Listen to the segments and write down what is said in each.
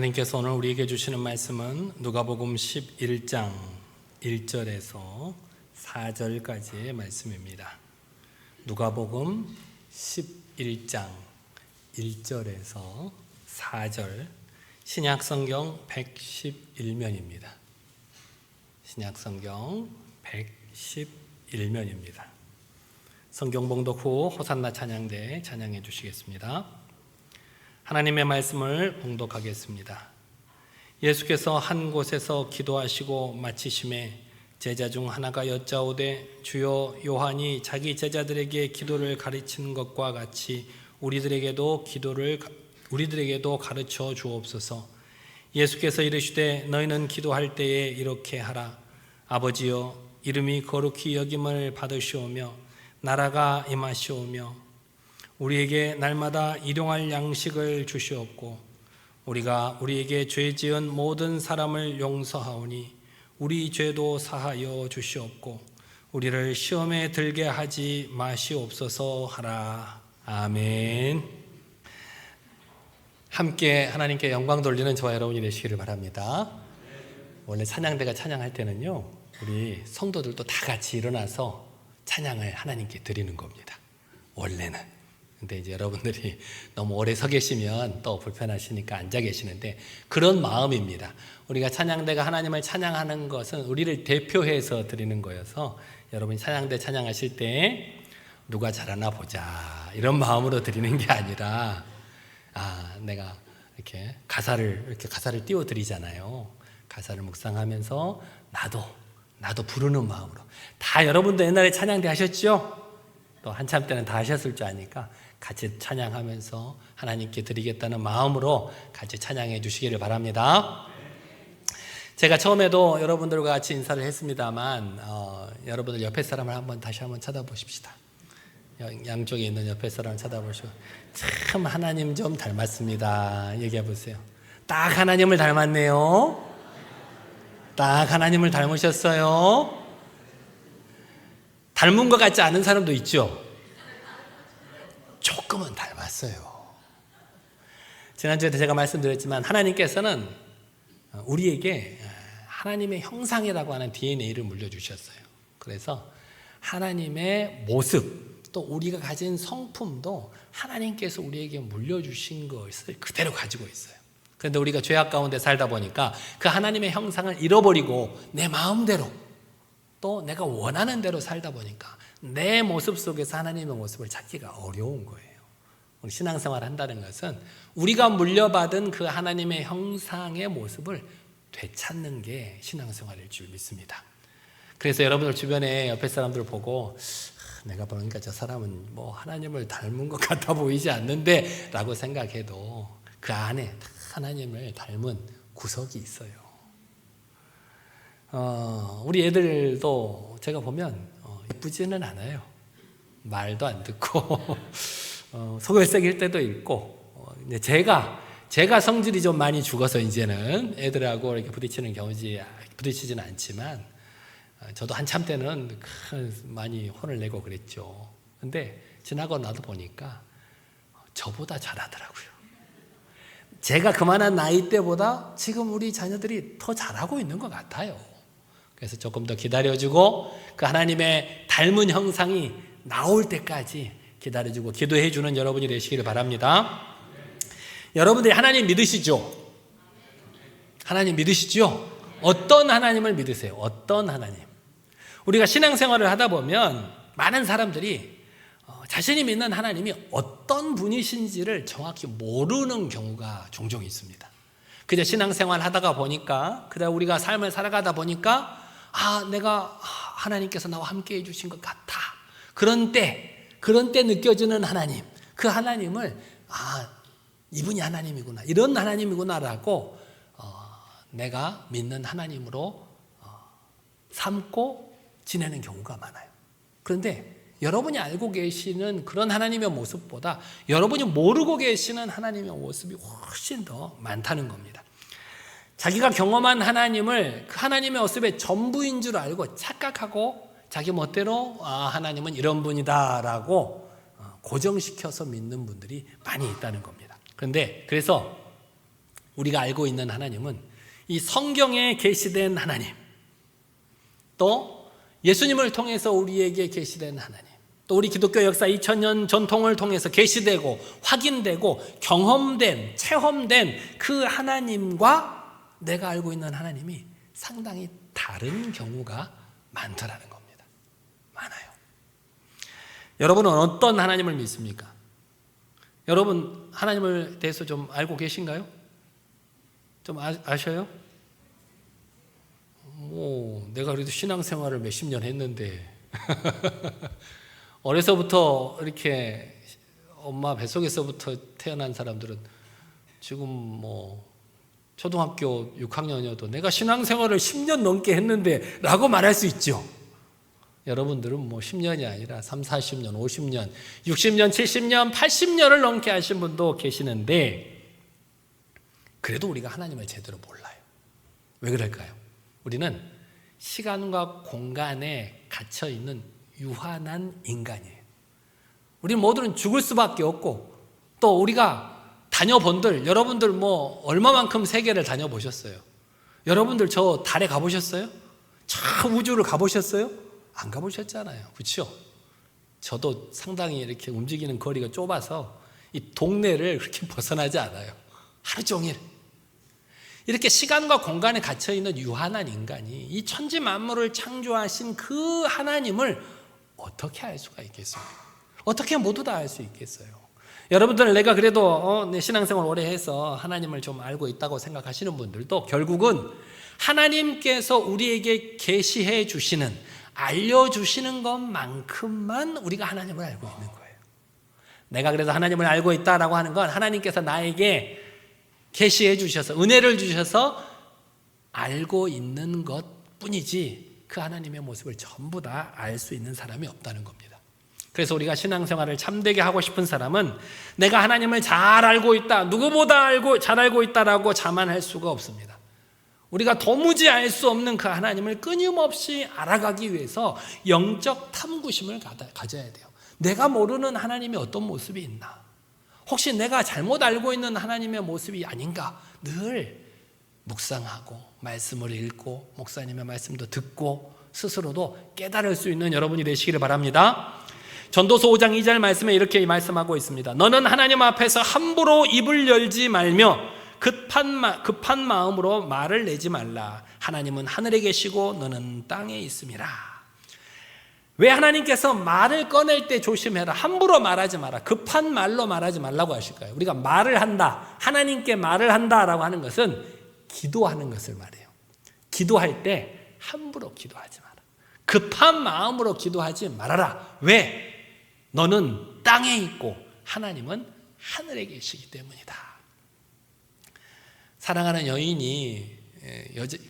하나님께서 오늘 우리에게 주시는 말씀은 누가복음 11장 1절에서 4절까지의 말씀입니다. 누가복음 11장 1절에서 4절, 신약성경 111면입니다. 신약성경 111면입니다. 성경 봉독 후 호산나 찬양대 찬양해 주시겠습니다. 하나님의 말씀을 봉독하겠습니다. 예수께서 한 곳에서 기도하시고 마치심에 제자 중 하나가 여짜오되 주여, 요한이 자기 제자들에게 기도를 가르치는 것과 같이 우리들에게도 가르쳐 주옵소서. 예수께서 이르시되 너희는 기도할 때에 이렇게 하라. 아버지여, 이름이 거룩히 여김을 받으시오며 나라가 임하시오며 우리에게 날마다 일용할 양식을 주시옵고 우리가 우리에게 죄 지은 모든 사람을 용서하오니 우리 죄도 사하여 주시옵고 우리를 시험에 들게 하지 마시옵소서 하라. 아멘. 함께 하나님께 영광 돌리는 저와 여러분이 되시기를 바랍니다. 원래 찬양대가 찬양할 때는요, 우리 성도들도 다 같이 일어나서 찬양을 하나님께 드리는 겁니다. 원래는. 근데 이제 여러분들이 너무 오래 서 계시면 또 불편하시니까 앉아 계시는데, 그런 마음입니다. 우리가 찬양대가 하나님을 찬양하는 것은 우리를 대표해서 드리는 거여서 여러분이 찬양대 찬양하실 때 누가 잘하나 보자 이런 마음으로 드리는 게 아니라, 내가 이렇게 가사를 띄워 드리잖아요. 가사를 묵상하면서 나도 부르는 마음으로. 다 여러분도 옛날에 찬양대 하셨죠? 또 한참 때는 다 하셨을 줄 아니까 같이 찬양하면서 하나님께 드리겠다는 마음으로 같이 찬양해 주시기를 바랍니다. 제가 처음에도 여러분들과 같이 인사를 했습니다만, 여러분들 옆에 사람을 다시 한번 쳐다보십시다. 양쪽에 있는 옆에 사람을 쳐다보시고, 참 하나님 좀 닮았습니다. 얘기해 보세요. 딱 하나님을 닮았네요. 딱 하나님을 닮으셨어요. 닮은 것 같지 않은 사람도 있죠. 조금은 닮았어요. 지난주에 제가 말씀드렸지만 하나님께서는 우리에게 하나님의 형상이라고 하는 DNA를 물려주셨어요. 그래서 하나님의 모습, 또 우리가 가진 성품도 하나님께서 우리에게 물려주신 것을 그대로 가지고 있어요. 그런데 우리가 죄악 가운데 살다 보니까 그 하나님의 형상을 잃어버리고 내 마음대로 또 내가 원하는 대로 살다 보니까 내 모습 속에서 하나님의 모습을 찾기가 어려운 거예요. 우리 신앙생활을 한다는 것은 우리가 물려받은 그 하나님의 형상의 모습을 되찾는 게 신앙생활일 줄 믿습니다. 그래서 여러분들 주변에 옆에 사람들 보고 내가 보니까 저 사람은 뭐 하나님을 닮은 것 같아 보이지 않는데 라고 생각해도 그 안에 하나님을 닮은 구석이 있어요. 우리 애들도 제가 보면 예쁘지는 않아요. 말도 안 듣고 소갈색일 때도 있고, 제가 성질이 좀 많이 죽어서 이제는 애들하고 이렇게 부딪히지는 않지만, 저도 한참 때는 많이 혼을 내고 그랬죠. 근데 지나고 나도 보니까 저보다 잘하더라고요. 제가 그만한 나이 때보다 지금 우리 자녀들이 더 잘하고 있는 것 같아요. 그래서 조금 더 기다려주고 그 하나님의 닮은 형상이 나올 때까지 기다려주고 기도해주는 여러분이 되시기를 바랍니다. 여러분들이 하나님 믿으시죠? 하나님 믿으시죠? 어떤 하나님을 믿으세요? 어떤 하나님? 우리가 신앙생활을 하다 보면 많은 사람들이 자신이 믿는 하나님이 어떤 분이신지를 정확히 모르는 경우가 종종 있습니다. 그저 신앙생활 하다가 보니까, 그래 우리가 삶을 살아가다 보니까 내가 하나님께서 나와 함께 해주신 것 같아. 그런 때 느껴지는 하나님, 그 하나님을 이분이 하나님이구나, 이런 하나님이구나라고 내가 믿는 하나님으로 삼고 지내는 경우가 많아요. 그런데 여러분이 알고 계시는 그런 하나님의 모습보다 여러분이 모르고 계시는 하나님의 모습이 훨씬 더 많다는 겁니다. 자기가 경험한 하나님을 그 하나님의 모습의 전부인 줄 알고 착각하고 자기 멋대로 하나님은 이런 분이다라고 고정시켜서 믿는 분들이 많이 있다는 겁니다. 그래서 우리가 알고 있는 하나님은 이 성경에 계시된 하나님, 또 예수님을 통해서 우리에게 계시된 하나님, 또 우리 기독교 역사 2000년 전통을 통해서 계시되고 확인되고 경험된, 체험된 그 하나님과 내가 알고 있는 하나님이 상당히 다른 경우가 많더라는 겁니다. 많아요. 여러분은 어떤 하나님을 믿습니까? 여러분 하나님을 대해서 좀 알고 계신가요? 좀 아셔요? 내가 그래도 신앙생활을 몇십 년 했는데 어려서부터 이렇게 엄마 뱃속에서부터 태어난 사람들은 지금 초등학교 6학년이어도 내가 신앙생활을 10년 넘게 했는데 라고 말할 수 있죠. 여러분들은 10년이 아니라 3, 40년, 50년, 60년, 70년, 80년을 넘게 하신 분도 계시는데 그래도 우리가 하나님을 제대로 몰라요. 왜 그럴까요? 우리는 시간과 공간에 갇혀있는 유한한 인간이에요. 우리 모두는 죽을 수밖에 없고, 또 우리가 다녀본들, 여러분들 얼마만큼 세계를 다녀보셨어요? 여러분들 저 달에 가보셨어요? 저 우주를 가보셨어요? 안 가보셨잖아요. 그렇죠? 저도 상당히 이렇게 움직이는 거리가 좁아서 이 동네를 그렇게 벗어나지 않아요. 하루 종일 이렇게 시간과 공간에 갇혀있는 유한한 인간이 이 천지 만물을 창조하신 그 하나님을 어떻게 알 수가 있겠어요? 어떻게 모두 다 알 수 있겠어요? 여러분들, 내가 그래도 내 신앙생활 오래 해서 하나님을 좀 알고 있다고 생각하시는 분들도 결국은 하나님께서 우리에게 계시해 주시는, 알려주시는 것만큼만 우리가 하나님을 알고 있는 거예요. 내가 그래서 하나님을 알고 있다라고 하는 건 하나님께서 나에게 계시해 주셔서, 은혜를 주셔서 알고 있는 것뿐이지 그 하나님의 모습을 전부 다 알 수 있는 사람이 없다는 겁니다. 그래서 우리가 신앙생활을 참되게 하고 싶은 사람은 내가 하나님을 잘 알고 있다, 누구보다 잘 알고 있다라고 자만할 수가 없습니다. 우리가 도무지 알 수 없는 그 하나님을 끊임없이 알아가기 위해서 영적 탐구심을 가져야 돼요. 내가 모르는 하나님이 어떤 모습이 있나? 혹시 내가 잘못 알고 있는 하나님의 모습이 아닌가? 늘 묵상하고 말씀을 읽고 목사님의 말씀도 듣고 스스로도 깨달을 수 있는 여러분이 되시기를 바랍니다. 전도서 5장 2절 말씀에 이렇게 말씀하고 있습니다. 너는 하나님 앞에서 함부로 입을 열지 말며 급한 마음으로 말을 내지 말라. 하나님은 하늘에 계시고 너는 땅에 있음이라. 왜 하나님께서 말을 꺼낼 때 조심해라, 함부로 말하지 마라, 급한 말로 말하지 말라고 하실까요? 우리가 말을 한다, 하나님께 말을 한다라고 하는 것은 기도하는 것을 말해요. 기도할 때 함부로 기도하지 마라, 급한 마음으로 기도하지 말아라. 왜? 너는 땅에 있고 하나님은 하늘에 계시기 때문이다. 사랑하는 여인이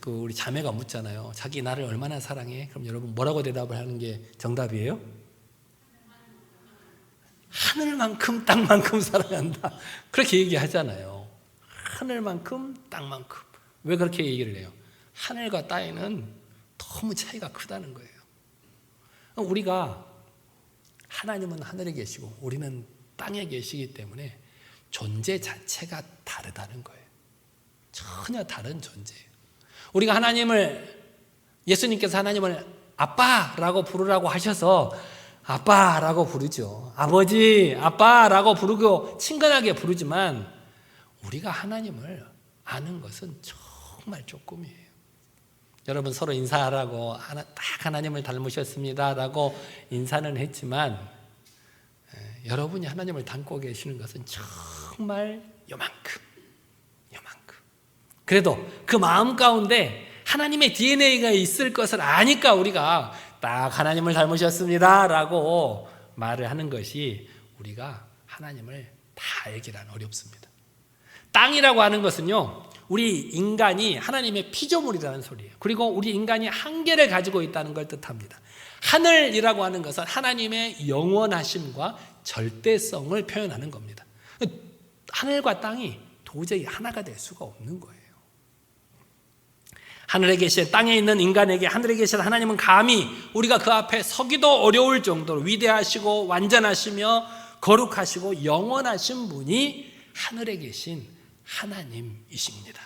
우리 자매가 묻잖아요. 자기 나를 얼마나 사랑해? 그럼 여러분 뭐라고 대답을 하는 게 정답이에요? 하늘만큼 땅만큼 사랑한다. 그렇게 얘기하잖아요. 하늘만큼 땅만큼. 왜 그렇게 얘기를 해요? 하늘과 땅에는 너무 차이가 크다는 거예요. 우리가 하나님은 하늘에 계시고 우리는 땅에 계시기 때문에 존재 자체가 다르다는 거예요. 전혀 다른 존재예요. 우리가 예수님께서 하나님을 아빠라고 부르라고 하셔서 아빠라고 부르죠. 아버지, 아빠라고 부르고 친근하게 부르지만 우리가 하나님을 아는 것은 정말 조금이에요. 여러분 서로 인사하라고 딱 하나님을 닮으셨습니다라고 인사는 했지만 여러분이 하나님을 닮고 계시는 것은 정말 요만큼. 그래도 그 마음 가운데 하나님의 DNA가 있을 것을 아니까 우리가 딱 하나님을 닮으셨습니다라고 말을 하는 것이 우리가 하나님을 다 알기란 어렵습니다. 땅이라고 하는 것은요, 우리 인간이 하나님의 피조물이라는 소리예요. 그리고 우리 인간이 한계를 가지고 있다는 걸 뜻합니다. 하늘이라고 하는 것은 하나님의 영원하심과 절대성을 표현하는 겁니다. 하늘과 땅이 도저히 하나가 될 수가 없는 거예요. 하늘에 계신, 땅에 있는 인간에게 하늘에 계신 하나님은 감히 우리가 그 앞에 서기도 어려울 정도로 위대하시고 완전하시며 거룩하시고 영원하신 분이 하늘에 계신 하나님이십니다.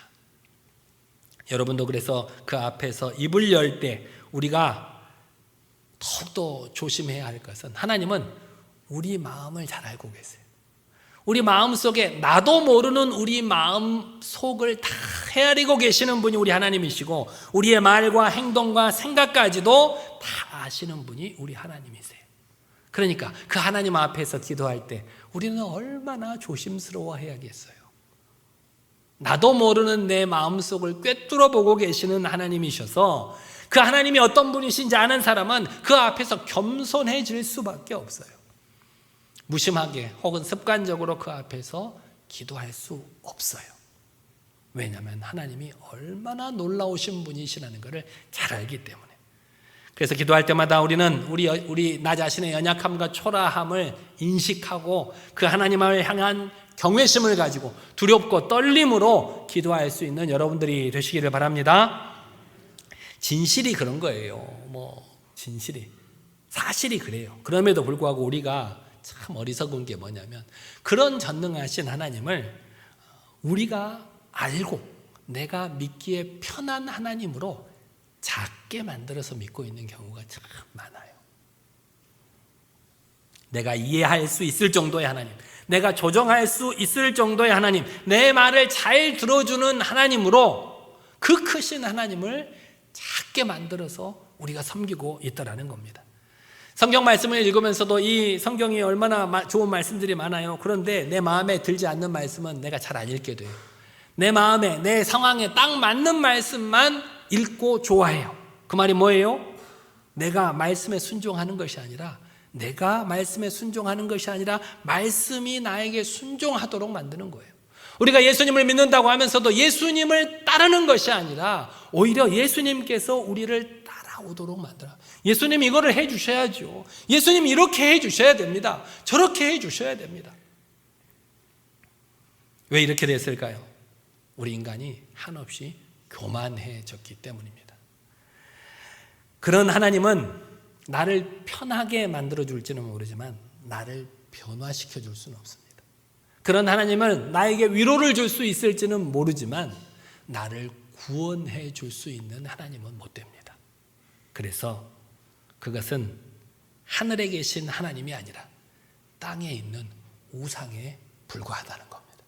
여러분도 그래서 그 앞에서 입을 열 때 우리가 더욱더 조심해야 할 것은, 하나님은 우리 마음을 잘 알고 계세요. 우리 마음 속에 나도 모르는 우리 마음 속을 다 헤아리고 계시는 분이 우리 하나님이시고, 우리의 말과 행동과 생각까지도 다 아시는 분이 우리 하나님이세요. 그러니까 그 하나님 앞에서 기도할 때 우리는 얼마나 조심스러워해야겠어요. 나도 모르는 내 마음속을 꿰뚫어 보고 계시는 하나님이셔서, 그 하나님이 어떤 분이신지 아는 사람은 그 앞에서 겸손해질 수밖에 없어요. 무심하게 혹은 습관적으로 그 앞에서 기도할 수 없어요. 왜냐하면 하나님이 얼마나 놀라우신 분이시라는 것을 잘 알기 때문에. 그래서 기도할 때마다 우리는 우리 나 자신의 연약함과 초라함을 인식하고 그 하나님을 향한 경외심을 가지고 두렵고 떨림으로 기도할 수 있는 여러분들이 되시기를 바랍니다. 진실이 그런 거예요. 진실이 사실이 그래요. 그럼에도 불구하고 우리가 참 어리석은 게 뭐냐면, 그런 전능하신 하나님을 우리가 알고 내가 믿기에 편한 하나님으로 작게 만들어서 믿고 있는 경우가 참 많아요. 내가 이해할 수 있을 정도의 하나님, 내가 조정할 수 있을 정도의 하나님, 내 말을 잘 들어주는 하나님으로 그 크신 하나님을 작게 만들어서 우리가 섬기고 있다라는 겁니다. 성경 말씀을 읽으면서도 이 성경이 얼마나 좋은 말씀들이 많아요. 그런데 내 마음에 들지 않는 말씀은 내가 잘 안 읽게 돼요. 내 마음에, 내 상황에 딱 맞는 말씀만 읽고 좋아해요. 그 말이 뭐예요? 내가 말씀에 순종하는 것이 아니라, 말씀이 나에게 순종하도록 만드는 거예요. 우리가 예수님을 믿는다고 하면서도 예수님을 따르는 것이 아니라 오히려 예수님께서 우리를 따라오도록 만들어요. 예수님 이거를 해주셔야죠. 예수님 이렇게 해주셔야 됩니다. 저렇게 해주셔야 됩니다. 왜 이렇게 됐을까요? 우리 인간이 한없이 교만해졌기 때문입니다. 그런 하나님은 나를 편하게 만들어줄지는 모르지만 나를 변화시켜 줄 수는 없습니다. 그런 하나님은 나에게 위로를 줄 수 있을지는 모르지만 나를 구원해 줄 수 있는 하나님은 못 됩니다. 그래서 그것은 하늘에 계신 하나님이 아니라 땅에 있는 우상에 불과하다는 겁니다.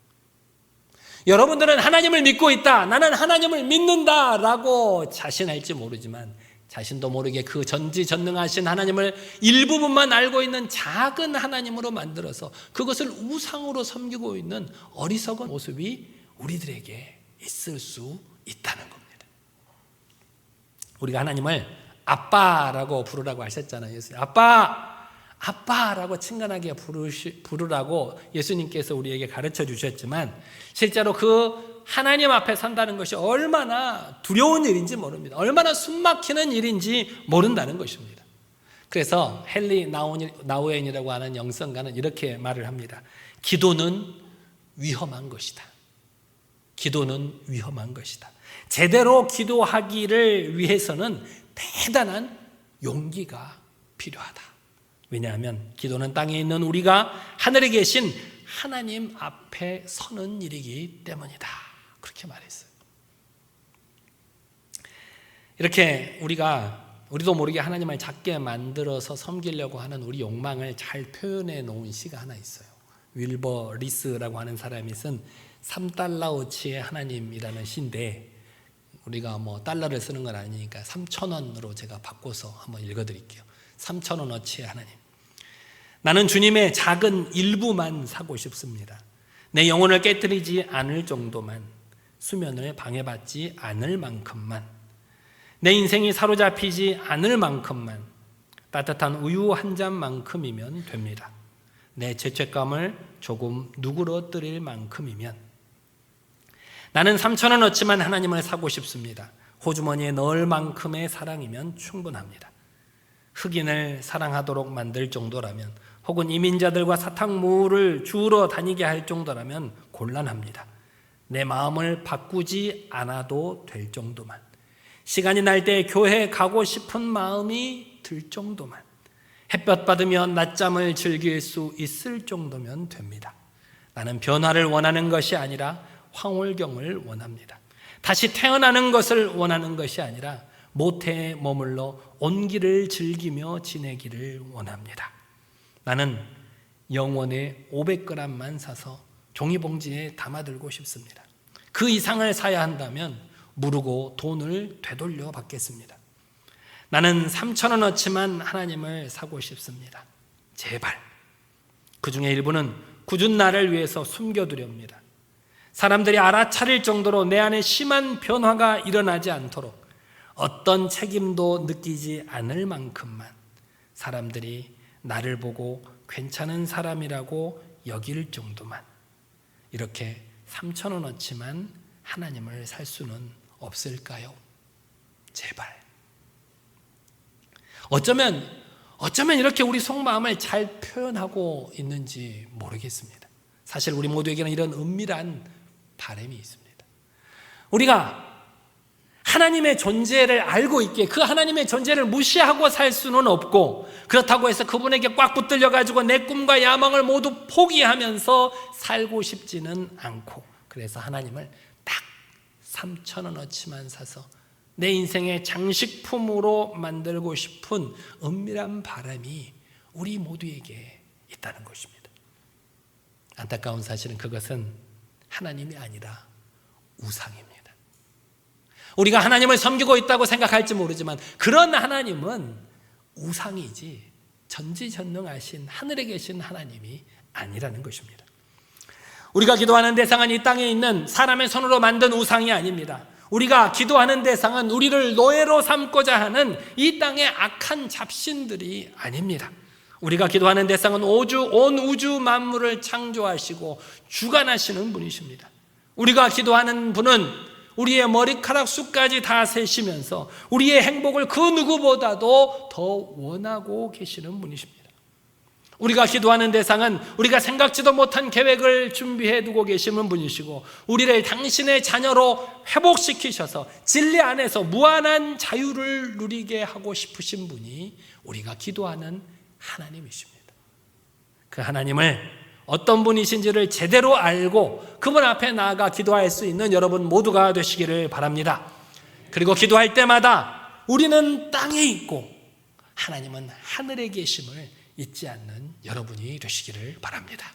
여러분들은 하나님을 믿고 있다, 나는 하나님을 믿는다라고 자신할지 모르지만 자신도 모르게 그 전지전능하신 하나님을 일부분만 알고 있는 작은 하나님으로 만들어서 그것을 우상으로 섬기고 있는 어리석은 모습이 우리들에게 있을 수 있다는 겁니다. 우리가 하나님을 아빠라고 부르라고 하셨잖아요. 예수님. 아빠라고 친근하게 부르라고 예수님께서 우리에게 가르쳐 주셨지만, 실제로 그 하나님 앞에 산다는 것이 얼마나 두려운 일인지 모릅니다. 얼마나 숨막히는 일인지 모른다는 것입니다. 그래서 헨리 나우엔이라고 하는 영성가는 이렇게 말을 합니다. 기도는 위험한 것이다. 기도는 위험한 것이다. 제대로 기도하기를 위해서는 대단한 용기가 필요하다. 왜냐하면 기도는 땅에 있는 우리가 하늘에 계신 하나님 앞에 서는 일이기 때문이다. 그렇게 말했어요. 이렇게 우리도 모르게 하나님을 작게 만들어서 섬기려고 하는 우리 욕망을 잘 표현해 놓은 시가 하나 있어요. 윌버 리스라고 하는 사람이 쓴 3달러어치의 하나님이라는 시인데, 우리가 달러를 쓰는 건 아니니까 3,000원으로 제가 바꿔서 한번 읽어드릴게요. 3,000원어치의 하나님. 나는 주님의 작은 일부만 사고 싶습니다. 내 영혼을 깨뜨리지 않을 정도만, 수면을 방해받지 않을 만큼만, 내 인생이 사로잡히지 않을 만큼만, 따뜻한 우유 한 잔만큼이면 됩니다. 내 죄책감을 조금 누그러뜨릴 만큼이면. 나는 3,000원어치만 하나님을 사고 싶습니다. 호주머니에 넣을 만큼의 사랑이면 충분합니다. 흑인을 사랑하도록 만들 정도라면, 혹은 이민자들과 사탕물을 주우러 다니게 할 정도라면 곤란합니다. 내 마음을 바꾸지 않아도 될 정도만, 시간이 날 때 교회 가고 싶은 마음이 들 정도만, 햇볕 받으며 낮잠을 즐길 수 있을 정도면 됩니다. 나는 변화를 원하는 것이 아니라 황홀경을 원합니다. 다시 태어나는 것을 원하는 것이 아니라 모태에 머물러 온기를 즐기며 지내기를 원합니다. 나는 영원에 500g만 사서 종이봉지에 담아들고 싶습니다. 그 이상을 사야 한다면 무르고 돈을 되돌려 받겠습니다. 나는 3,000원어치만 하나님을 사고 싶습니다. 제발. 그 중에 일부는 굳은 날을 위해서 숨겨두렵니다. 사람들이 알아차릴 정도로 내 안에 심한 변화가 일어나지 않도록 어떤 책임도 느끼지 않을 만큼만 사람들이 나를 보고 괜찮은 사람이라고 여길 정도만, 이렇게 3,000원어치만 하나님을 살 수는 없을까요? 제발. 어쩌면 이렇게 우리 속마음을 잘 표현하고 있는지 모르겠습니다. 사실 우리 모두에게는 이런 은밀한 바람이 있습니다. 우리가 하나님의 존재를 알고 있기에 그 하나님의 존재를 무시하고 살 수는 없고, 그렇다고 해서 그분에게 꽉 붙들려 가지고 내 꿈과 야망을 모두 포기하면서 살고 싶지는 않고, 그래서 하나님을 딱 3,000원어치만 사서 내 인생의 장식품으로 만들고 싶은 은밀한 바람이 우리 모두에게 있다는 것입니다. 안타까운 사실은 그것은 하나님이 아니라 우상입니다. 우리가 하나님을 섬기고 있다고 생각할지 모르지만 그런 하나님은 우상이지 전지전능하신 하늘에 계신 하나님이 아니라는 것입니다. 우리가 기도하는 대상은 이 땅에 있는 사람의 손으로 만든 우상이 아닙니다. 우리가 기도하는 대상은 우리를 노예로 삼고자 하는 이 땅의 악한 잡신들이 아닙니다. 우리가 기도하는 대상은 온 우주 만물을 창조하시고 주관하시는 분이십니다. 우리가 기도하는 분은 우리의 머리카락 숱까지 다 세시면서 우리의 행복을 그 누구보다도 더 원하고 계시는 분이십니다. 우리가 기도하는 대상은 우리가 생각지도 못한 계획을 준비해 두고 계시는 분이시고, 우리를 당신의 자녀로 회복시키셔서 진리 안에서 무한한 자유를 누리게 하고 싶으신 분이 우리가 기도하는 하나님이십니다. 그 하나님을 어떤 분이신지를 제대로 알고 그분 앞에 나아가 기도할 수 있는 여러분 모두가 되시기를 바랍니다. 그리고 기도할 때마다 우리는 땅에 있고 하나님은 하늘에 계심을 잊지 않는 여러분이 되시기를 바랍니다.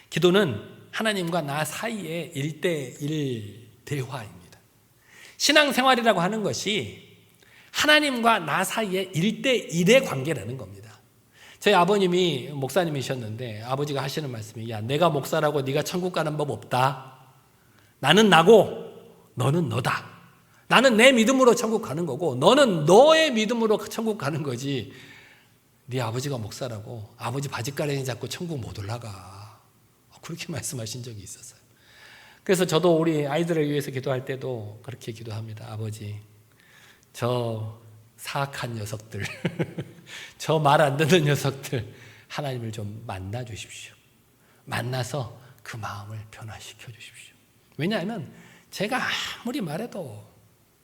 기도는 하나님과 나 사이의 1대1 대화입니다. 신앙생활이라고 하는 것이 하나님과 나 사이의 1대1의 관계라는 겁니다. 저희 아버님이 목사님이셨는데 아버지가 하시는 말씀이, 야, 내가 목사라고 네가 천국 가는 법 없다. 나는 나고 너는 너다. 나는 내 믿음으로 천국 가는 거고 너는 너의 믿음으로 천국 가는 거지. 네 아버지가 목사라고 아버지 바지가랑이 잡고 천국 못 올라가. 그렇게 말씀하신 적이 있었어요. 그래서 저도 우리 아이들을 위해서 기도할 때도 그렇게 기도합니다. 아버지, 저 사악한 녀석들, 저 말 안 듣는 녀석들 하나님을 좀 만나 주십시오. 만나서 그 마음을 변화시켜 주십시오. 왜냐하면 제가 아무리 말해도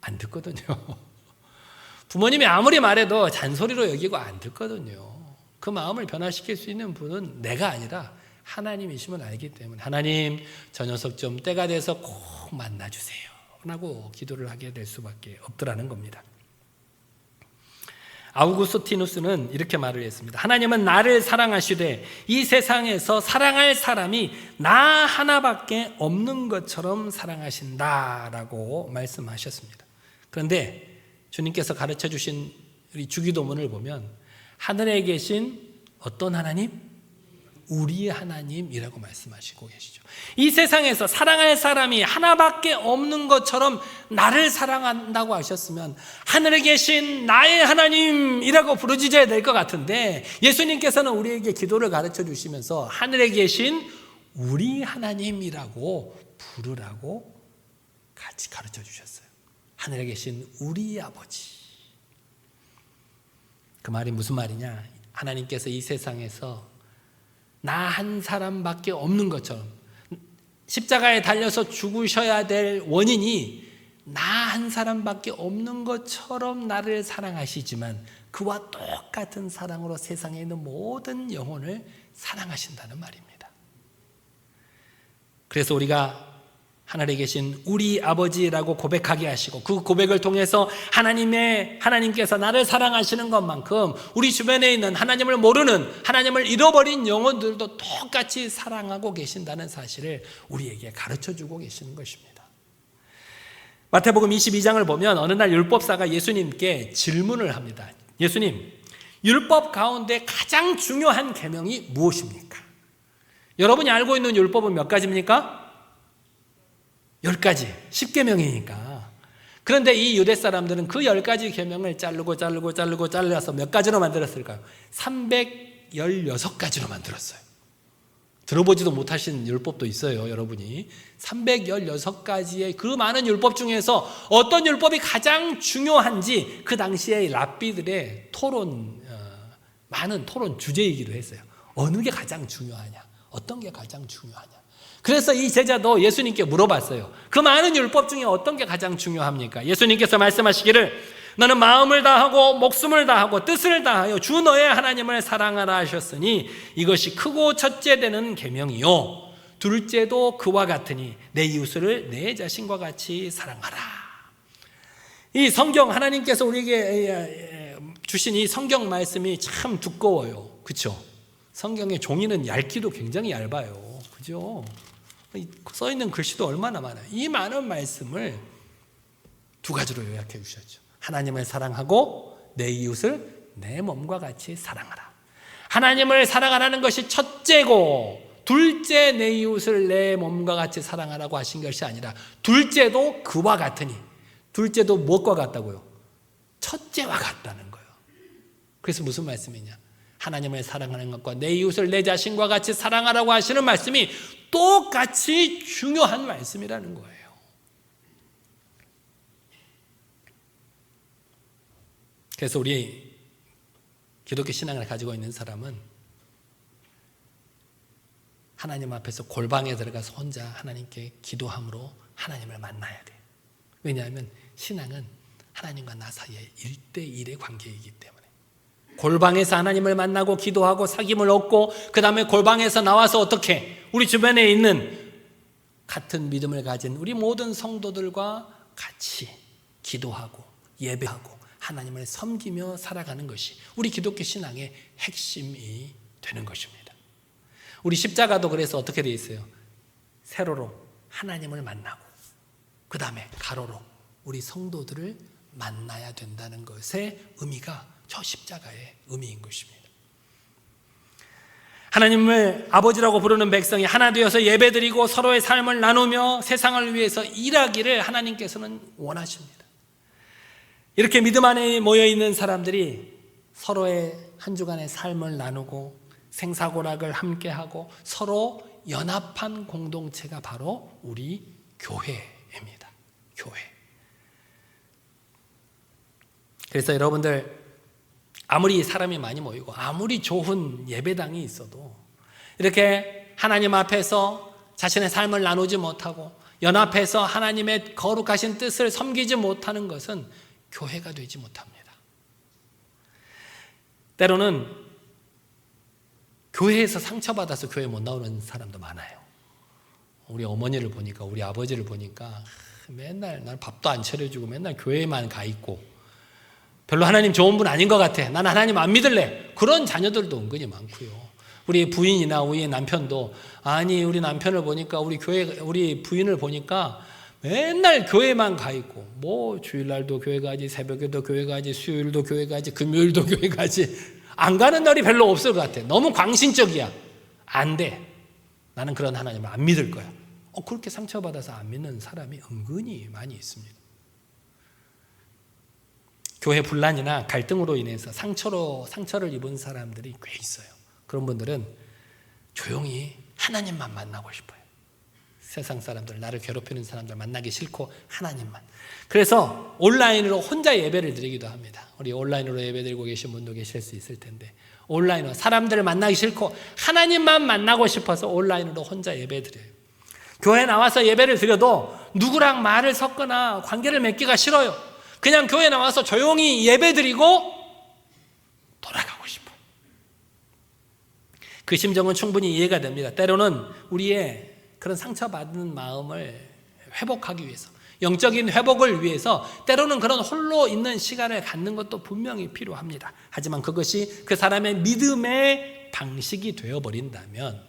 안 듣거든요. 부모님이 아무리 말해도 잔소리로 여기고 안 듣거든요. 그 마음을 변화시킬 수 있는 분은 내가 아니라 하나님이심을 알기 때문에, 하나님, 저 녀석 좀 때가 돼서 꼭 만나주세요 라고 기도를 하게 될 수밖에 없더라는 겁니다. 아우구스티누스는 이렇게 말을 했습니다. 하나님은 나를 사랑하시되 이 세상에서 사랑할 사람이 나 하나밖에 없는 것처럼 사랑하신다라고 말씀하셨습니다. 그런데 주님께서 가르쳐 주신 우리 주기도문을 보면 하늘에 계신 어떤 하나님? 우리 하나님이라고 말씀하시고 계시죠. 이 세상에서 사랑할 사람이 하나밖에 없는 것처럼 나를 사랑한다고 하셨으면 하늘에 계신 나의 하나님이라고 부르짖어야 될 것 같은데, 예수님께서는 우리에게 기도를 가르쳐 주시면서 하늘에 계신 우리 하나님이라고 부르라고 같이 가르쳐 주셨어요. 하늘에 계신 우리 아버지. 그 말이 무슨 말이냐? 하나님께서 이 세상에서 나 한 사람밖에 없는 것처럼, 십자가에 달려서 죽으셔야 될 원인이 나 한 사람밖에 없는 것처럼 나를 사랑하시지만 그와 똑같은 사랑으로 세상에 있는 모든 영혼을 사랑하신다는 말입니다. 그래서 우리가 하늘에 계신 우리 아버지라고 고백하게 하시고, 그 고백을 통해서 하나님께서 나를 사랑하시는 것만큼 우리 주변에 있는 하나님을 모르는, 하나님을 잃어버린 영혼들도 똑같이 사랑하고 계신다는 사실을 우리에게 가르쳐주고 계시는 것입니다. 마태복음 22장을 보면 어느 날 율법사가 예수님께 질문을 합니다. 예수님, 율법 가운데 가장 중요한 계명이 무엇입니까? 여러분이 알고 있는 율법은 몇 가지입니까? 10가지, 10계명이니까. 그런데 이 유대 사람들은 그 10가지 계명을 잘라서 몇 가지로 만들었을까요? 316가지로 만들었어요. 들어보지도 못하신 율법도 있어요, 여러분이. 316가지의 그 많은 율법 중에서 어떤 율법이 가장 중요한지 그 당시에 랍비들의 많은 토론 주제이기도 했어요. 어느 게 가장 중요하냐? 어떤 게 가장 중요하냐? 그래서 이 제자도 예수님께 물어봤어요. 그 많은 율법 중에 어떤 게 가장 중요합니까? 예수님께서 말씀하시기를 너는 마음을 다하고 목숨을 다하고 뜻을 다하여 주 너의 하나님을 사랑하라 하셨으니 이것이 크고 첫째 되는 계명이요 둘째도 그와 같으니 내 이웃을 내 자신과 같이 사랑하라. 이 성경, 하나님께서 우리에게 주신 이 성경 말씀이 참 두꺼워요. 그렇죠? 성경의 종이는 얇기도 굉장히 얇아요. 그죠? 써있는 글씨도 얼마나 많아요. 이 많은 말씀을 두 가지로 요약해 주셨죠. 하나님을 사랑하고 내 이웃을 내 몸과 같이 사랑하라. 하나님을 사랑하라는 것이 첫째고, 둘째 내 이웃을 내 몸과 같이 사랑하라고 하신 것이 아니라 둘째도 그와 같으니, 둘째도 무엇과 같다고요? 첫째와 같다는 거예요. 그래서 무슨 말씀이냐? 하나님을 사랑하는 것과 내 이웃을 내 자신과 같이 사랑하라고 하시는 말씀이 똑같이 중요한 말씀이라는 거예요. 그래서 우리 기독교 신앙을 가지고 있는 사람은 하나님 앞에서 골방에 들어가서 혼자 하나님께 기도함으로 하나님을 만나야 돼요. 왜냐하면 신앙은 하나님과 나 사이의 1대1의 관계이기 때문에. 골방에서 하나님을 만나고 기도하고 사귐을 얻고 그 다음에 골방에서 나와서 어떻게 우리 주변에 있는 같은 믿음을 가진 우리 모든 성도들과 같이 기도하고 예배하고 하나님을 섬기며 살아가는 것이 우리 기독교 신앙의 핵심이 되는 것입니다. 우리 십자가도 그래서 어떻게 되어 있어요? 세로로 하나님을 만나고 그 다음에 가로로 우리 성도들을 만나야 된다는 것의 의미가 저 십자가의 의미인 것입니다. 하나님을 아버지라고 부르는 백성이 하나 되어서 예배드리고 서로의 삶을 나누며 세상을 위해서 일하기를 하나님께서는 원하십니다. 이렇게 믿음 안에 모여있는 사람들이 서로의 한 주간의 삶을 나누고 생사고락을 함께하고 서로 연합한 공동체가 바로 우리 교회입니다. 교회. 그래서 여러분들 아무리 사람이 많이 모이고 아무리 좋은 예배당이 있어도 이렇게 하나님 앞에서 자신의 삶을 나누지 못하고 연합해서 하나님의 거룩하신 뜻을 섬기지 못하는 것은 교회가 되지 못합니다. 때로는 교회에서 상처받아서 교회 못 나오는 사람도 많아요. 우리 어머니를 보니까 우리 아버지를 보니까 맨날 날 밥도 안 차려주고 맨날 교회만 가 있고 별로 하나님 좋은 분 아닌 것 같아. 난 하나님 안 믿을래. 그런 자녀들도 은근히 많고요. 우리 부인이나 우리 남편도 아니 우리 남편을 보니까 우리 부인을 보니까 맨날 교회만 가 있고 뭐 주일날도 교회 가지, 새벽에도 교회 가지, 수요일도 교회 가지, 금요일도 교회 가지 안 가는 날이 별로 없을 것 같아. 너무 광신적이야. 안 돼. 나는 그런 하나님을 안 믿을 거야. 그렇게 상처받아서 안 믿는 사람이 은근히 많이 있습니다. 교회 분란이나 갈등으로 인해서 상처를 입은 사람들이 꽤 있어요. 그런 분들은 조용히 하나님만 만나고 싶어요. 세상 사람들, 나를 괴롭히는 사람들 만나기 싫고 하나님만. 그래서 온라인으로 혼자 예배를 드리기도 합니다. 우리 온라인으로 예배 드리고 계신 분도 계실 수 있을 텐데 온라인으로 사람들을 만나기 싫고 하나님만 만나고 싶어서 온라인으로 혼자 예배 드려요. 교회 나와서 예배를 드려도 누구랑 말을 섞거나 관계를 맺기가 싫어요. 그냥 교회 나와서 조용히 예배드리고 돌아가고 싶어요. 그 심정은 충분히 이해가 됩니다. 때로는 우리의 그런 상처받은 마음을 회복하기 위해서, 영적인 회복을 위해서 때로는 그런 홀로 있는 시간을 갖는 것도 분명히 필요합니다. 하지만 그것이 그 사람의 믿음의 방식이 되어버린다면,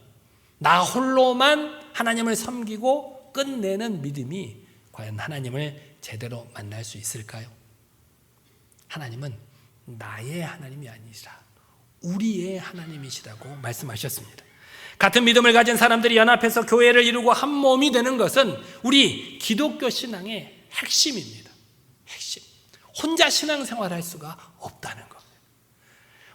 나 홀로만 하나님을 섬기고 끝내는 믿음이 과연 하나님을 제대로 만날 수 있을까요? 하나님은 나의 하나님이 아니시라 우리의 하나님이시라고 말씀하셨습니다. 같은 믿음을 가진 사람들이 연합해서 교회를 이루고 한 몸이 되는 것은 우리 기독교 신앙의 핵심입니다. 핵심. 혼자 신앙생활할 수가 없다는 겁니다.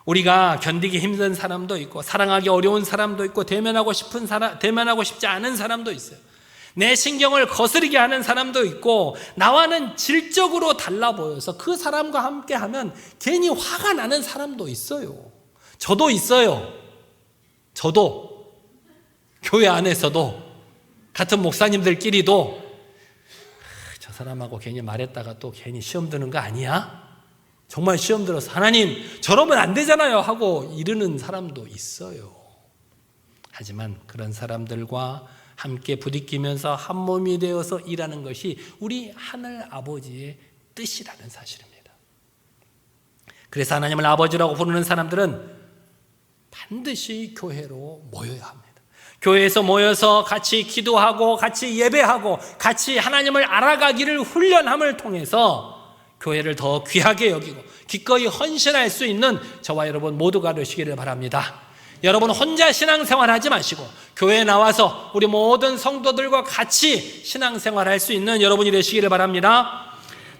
우리가 견디기 힘든 사람도 있고, 사랑하기 어려운 사람도 있고, 대면하고 싶지 않은 사람도 있어요. 내 신경을 거스르게 하는 사람도 있고, 나와는 질적으로 달라 보여서 그 사람과 함께 하면 괜히 화가 나는 사람도 있어요. 저도 있어요. 저도 교회 안에서도 같은 목사님들끼리도 저 사람하고 괜히 말했다가 또 괜히 시험 드는 거 아니야? 정말 시험 들어서 하나님 저러면 안 되잖아요 하고 이르는 사람도 있어요. 하지만 그런 사람들과 함께 부딪히면서 한 몸이 되어서 일하는 것이 우리 하늘 아버지의 뜻이라는 사실입니다. 그래서 하나님을 아버지라고 부르는 사람들은 반드시 교회로 모여야 합니다. 교회에서 모여서 같이 기도하고 같이 예배하고 같이 하나님을 알아가기를 훈련함을 통해서 교회를 더 귀하게 여기고 기꺼이 헌신할 수 있는 저와 여러분 모두가 되시기를 바랍니다. 여러분 혼자 신앙생활하지 마시고 교회에 나와서 우리 모든 성도들과 같이 신앙생활할 수 있는 여러분이 되시기를 바랍니다.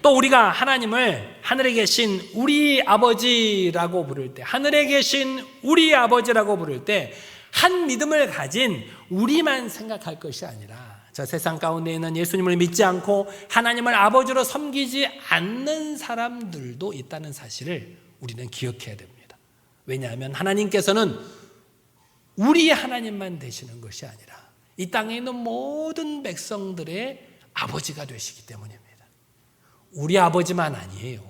또 우리가 하나님을 하늘에 계신 우리 아버지라고 부를 때, 하늘에 계신 우리 아버지라고 부를 때 한 믿음을 가진 우리만 생각할 것이 아니라 저 세상 가운데 있는 예수님을 믿지 않고 하나님을 아버지로 섬기지 않는 사람들도 있다는 사실을 우리는 기억해야 됩니다. 왜냐하면 하나님께서는 우리 하나님만 되시는 것이 아니라 이 땅에 있는 모든 백성들의 아버지가 되시기 때문입니다. 우리 아버지만 아니에요.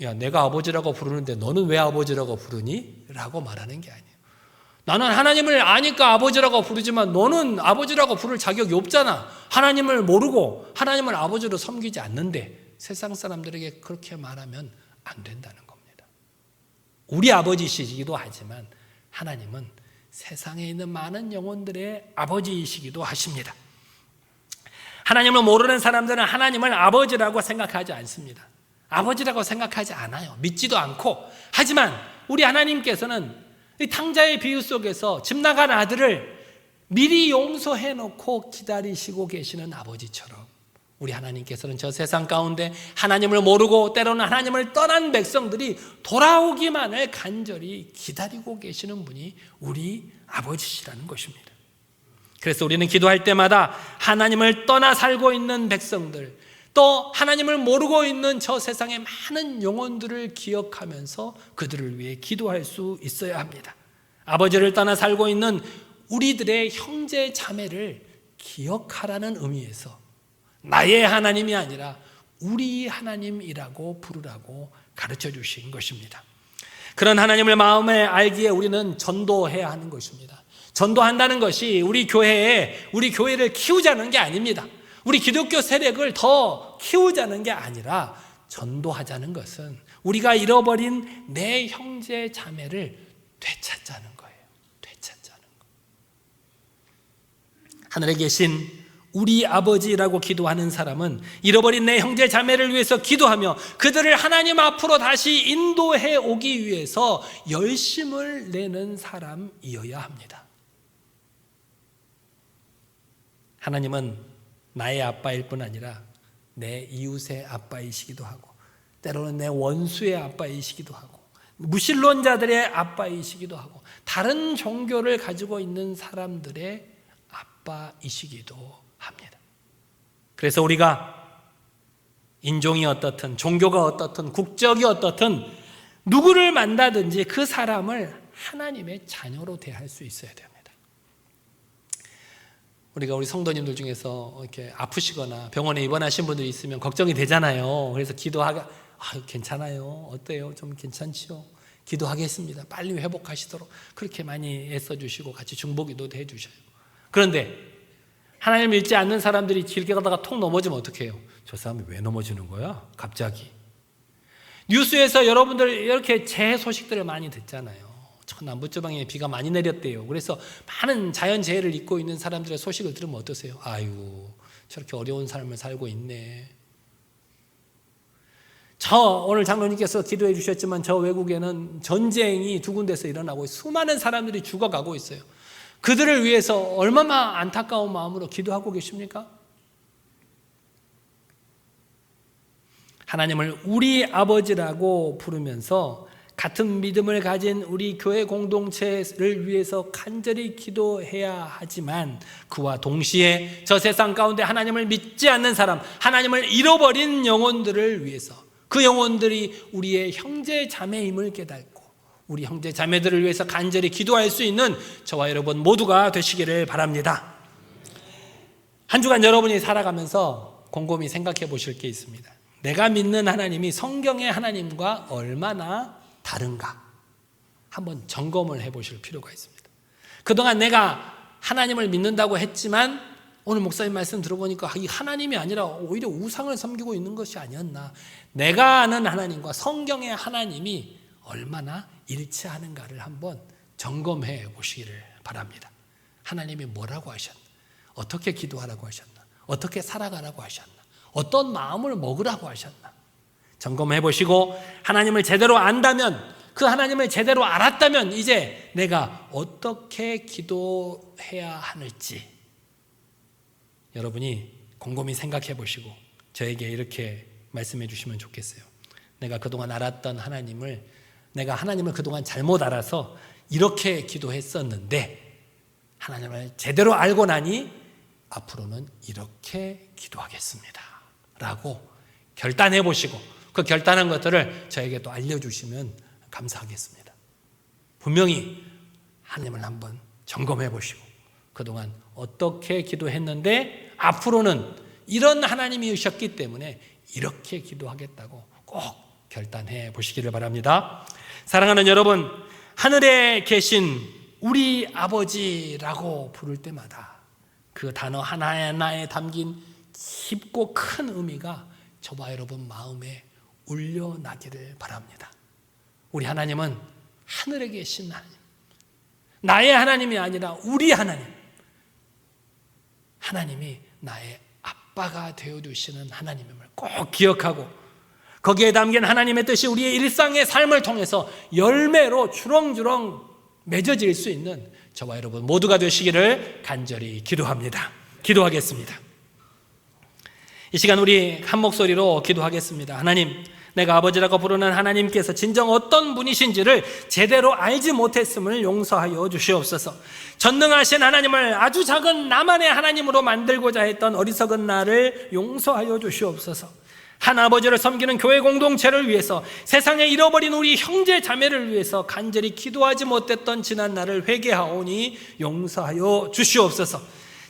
야, 내가 아버지라고 부르는데 너는 왜 아버지라고 부르니? 라고 말하는 게 아니에요. 나는 하나님을 아니까 아버지라고 부르지만 너는 아버지라고 부를 자격이 없잖아. 하나님을 모르고 하나님을 아버지로 섬기지 않는데 세상 사람들에게 그렇게 말하면 안 된다는 겁니다. 우리 아버지시기도 하지만 하나님은 세상에 있는 많은 영혼들의 아버지이시기도 하십니다. 하나님을 모르는 사람들은 하나님을 아버지라고 생각하지 않습니다. 아버지라고 생각하지 않아요. 믿지도 않고. 하지만 우리 하나님께서는 이 탕자의 비유 속에서 집 나간 아들을 미리 용서해 놓고 기다리시고 계시는 아버지처럼 우리 하나님께서는 저 세상 가운데 하나님을 모르고 때로는 하나님을 떠난 백성들이 돌아오기만을 간절히 기다리고 계시는 분이 우리 아버지시라는 것입니다. 그래서 우리는 기도할 때마다 하나님을 떠나 살고 있는 백성들, 또 하나님을 모르고 있는 저 세상의 많은 영혼들을 기억하면서 그들을 위해 기도할 수 있어야 합니다. 아버지를 떠나 살고 있는 우리들의 형제 자매를 기억하라는 의미에서 나의 하나님이 아니라 우리 하나님이라고 부르라고 가르쳐 주신 것입니다. 그런 하나님을 마음에 알기에 우리는 전도해야 하는 것입니다. 전도한다는 것이 우리 교회를 키우자는 게 아닙니다. 우리 기독교 세력을 더 키우자는 게 아니라 전도하자는 것은 우리가 잃어버린 내 형제 자매를 되찾자는 거예요. 되찾자는 거. 하늘에 계신 우리 아버지라고 기도하는 사람은 잃어버린 내 형제 자매를 위해서 기도하며 그들을 하나님 앞으로 다시 인도해 오기 위해서 열심을 내는 사람이어야 합니다. 하나님은 나의 아빠일 뿐 아니라 내 이웃의 아빠이시기도 하고 때로는 내 원수의 아빠이시기도 하고 무신론자들의 아빠이시기도 하고 다른 종교를 가지고 있는 사람들의 아빠이시기도 합니다. 그래서 우리가 인종이 어떻든 종교가 어떻든 국적이 어떻든 누구를 만나든지 그 사람을 하나님의 자녀로 대할 수 있어야 됩니다. 우리가 우리 성도님들 중에서 이렇게 아프시거나 병원에 입원하신 분들이 있으면 걱정이 되잖아요. 그래서 기도하가 괜찮아요. 어때요? 좀 괜찮지요? 기도하겠습니다. 빨리 회복하시도록 그렇게 많이 애써주시고 같이 중보기도도 해주셔요. 그런데 하나님을 믿지 않는 사람들이 길게 가다가 톡 넘어지면 어떻게 해요? 저 사람이 왜 넘어지는 거야? 갑자기. 뉴스에서 여러분들 이렇게 재해 소식들을 많이 듣잖아요. 저 남부지방에 비가 많이 내렸대요. 그래서 많은 자연재해를 입고 있는 사람들의 소식을 들으면 어떠세요? 아이고, 저렇게 어려운 삶을 살고 있네. 오늘 장로님께서 기도해 주셨지만 저 외국에는 전쟁이 두 군데서 일어나고 수많은 사람들이 죽어가고 있어요. 그들을 위해서 얼마나 안타까운 마음으로 기도하고 계십니까? 하나님을 우리 아버지라고 부르면서 같은 믿음을 가진 우리 교회 공동체를 위해서 간절히 기도해야 하지만 그와 동시에 저 세상 가운데 하나님을 믿지 않는 사람, 하나님을 잃어버린 영혼들을 위해서, 그 영혼들이 우리의 형제 자매임을 깨닫고 우리 형제 자매들을 위해서 간절히 기도할 수 있는 저와 여러분 모두가 되시기를 바랍니다. 한 주간 여러분이 살아가면서 곰곰이 생각해 보실 게 있습니다. 내가 믿는 하나님이 성경의 하나님과 얼마나 다른가 한번 점검을 해보실 필요가 있습니다. 그동안 내가 하나님을 믿는다고 했지만 오늘 목사님 말씀 들어보니까 이 하나님이 아니라 오히려 우상을 섬기고 있는 것이 아니었나. 내가 아는 하나님과 성경의 하나님이 얼마나 일치하는가를 한번 점검해 보시기를 바랍니다. 하나님이 뭐라고 하셨나? 어떻게 기도하라고 하셨나? 어떻게 살아가라고 하셨나? 어떤 마음을 먹으라고 하셨나? 점검해 보시고 하나님을 제대로 안다면, 그 하나님을 제대로 알았다면 이제 내가 어떻게 기도해야 하는지 여러분이 곰곰이 생각해 보시고 저에게 이렇게 말씀해 주시면 좋겠어요. 내가 그동안 알았던 하나님을, 내가 하나님을 그동안 잘못 알아서 이렇게 기도했었는데 하나님을 제대로 알고 나니 앞으로는 이렇게 기도하겠습니다 라고 결단해 보시고 그 결단한 것들을 저에게 또 알려주시면 감사하겠습니다. 분명히 하나님을 한번 점검해 보시고 그동안 어떻게 기도했는데 앞으로는 이런 하나님이셨기 때문에 이렇게 기도하겠다고 꼭 결단해 보시기를 바랍니다. 사랑하는 여러분, 하늘에 계신 우리 아버지라고 부를 때마다 그 단어 하나하나에 담긴 깊고 큰 의미가 저와 여러분 마음에 울려나기를 바랍니다. 우리 하나님은 하늘에 계신 하나님, 나의 하나님이 아니라 우리 하나님, 하나님이 나의 아빠가 되어주시는 하나님임을 꼭 기억하고 거기에 담긴 하나님의 뜻이 우리의 일상의 삶을 통해서 열매로 주렁주렁 맺어질 수 있는 저와 여러분 모두가 되시기를 간절히 기도합니다. 기도하겠습니다. 이 시간 우리 한 목소리로 기도하겠습니다. 하나님, 내가 아버지라고 부르는 하나님께서 진정 어떤 분이신지를 제대로 알지 못했음을 용서하여 주시옵소서. 전능하신 하나님을 아주 작은 나만의 하나님으로 만들고자 했던 어리석은 나를 용서하여 주시옵소서. 한 아버지를 섬기는 교회 공동체를 위해서, 세상에 잃어버린 우리 형제 자매를 위해서 간절히 기도하지 못했던 지난 날을 회개하오니 용서하여 주시옵소서.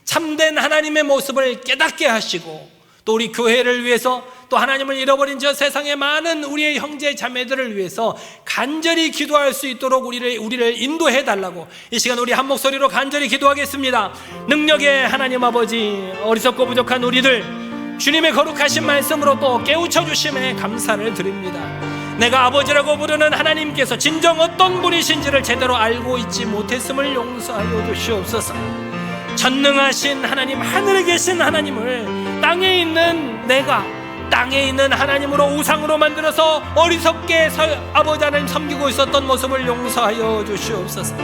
참된 하나님의 모습을 깨닫게 하시고 또 우리 교회를 위해서, 또 하나님을 잃어버린 저 세상의 많은 우리의 형제 자매들을 위해서 간절히 기도할 수 있도록 우리를 인도해 달라고 이 시간 우리 한 목소리로 간절히 기도하겠습니다. 능력의 하나님 아버지, 어리석고 부족한 우리들 주님의 거룩하신 말씀으로 또 깨우쳐 주심에 감사를 드립니다. 내가 아버지라고 부르는 하나님께서 진정 어떤 분이신지를 제대로 알고 있지 못했음을 용서하여 주시옵소서. 전능하신 하나님, 하늘에 계신 하나님을 땅에 있는 내가, 땅에 있는 하나님으로 우상으로 만들어서 어리석게 아버지 하나님 섬기고 있었던 모습을 용서하여 주시옵소서.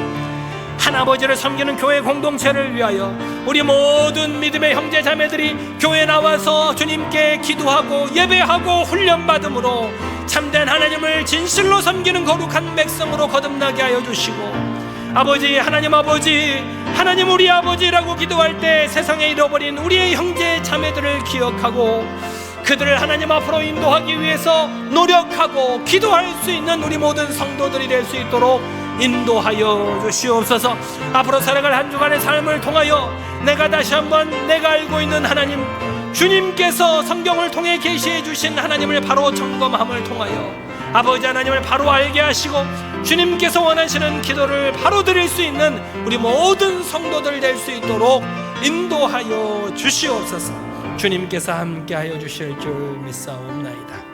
한 아버지를 섬기는 교회 공동체를 위하여 우리 모든 믿음의 형제 자매들이 교회에 나와서 주님께 기도하고 예배하고 훈련받음으로 참된 하나님을 진실로 섬기는 거룩한 백성으로 거듭나게 하여 주시고, 아버지, 하나님 아버지, 하나님 우리 아버지라고 기도할 때 세상에 잃어버린 우리의 형제 자매들을 기억하고 그들을 하나님 앞으로 인도하기 위해서 노력하고 기도할 수 있는 우리 모든 성도들이 될 수 있도록 인도하여 주시옵소서. 앞으로 살아갈 한 주간의 삶을 통하여 내가 다시 한번 내가 알고 있는 하나님, 주님께서 성경을 통해 계시해 주신 하나님을 바로 점검함을 통하여 아버지 하나님을 바로 알게 하시고 주님께서 원하시는 기도를 바로 드릴 수 있는 우리 모든 성도들 될 수 있도록 인도하여 주시옵소서. 주님께서 함께하여 주실 줄 믿사옵나이다.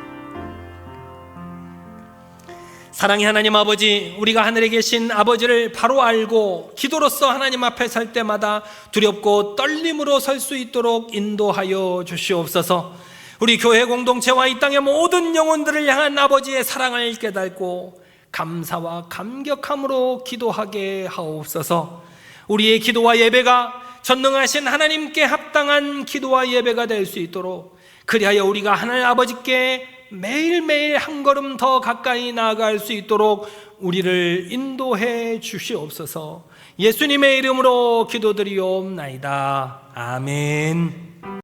사랑의 하나님 아버지, 우리가 하늘에 계신 아버지를 바로 알고 기도로서 하나님 앞에 설 때마다 두렵고 떨림으로 설 수 있도록 인도하여 주시옵소서. 우리 교회 공동체와 이 땅의 모든 영혼들을 향한 아버지의 사랑을 깨닫고 감사와 감격함으로 기도하게 하옵소서. 우리의 기도와 예배가 전능하신 하나님께 합당한 기도와 예배가 될 수 있도록, 그리하여 우리가 하늘 아버지께 매일매일 한 걸음 더 가까이 나아갈 수 있도록 우리를 인도해 주시옵소서. 예수님의 이름으로 기도드리옵나이다. 아멘.